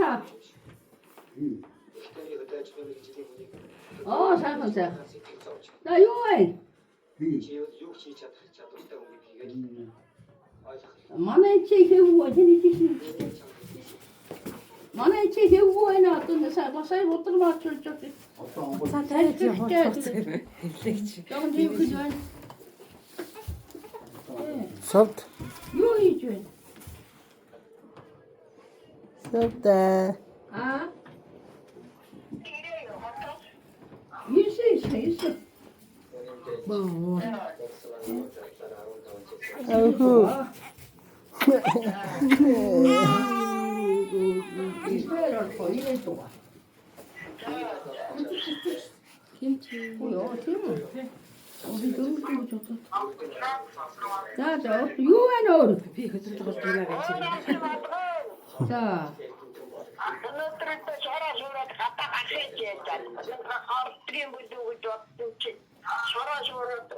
사. сайхан сайхан. За юу вэ? Манай чи хэвгүй тэний чи. Манай чи хэвгүй байна одоо сая удирмаач болж байгаа. За тайлж явах. Хэллэгч. Тэгвэл юу хийж байна? Совд. Юу хийж байна? Совда. А? Ирсэн. Боо. Аху. Espera, 거기에 또 와. 김치. 뭐야, 지금? 어디 너무 좋다. 자, 유한어. Би хөдөлгөөн болж байна гэж. 자, Өнөөдөр шороо шороод хатаа гашиж яасан. Ордгийн бүдүүг жоо. Шороо шороод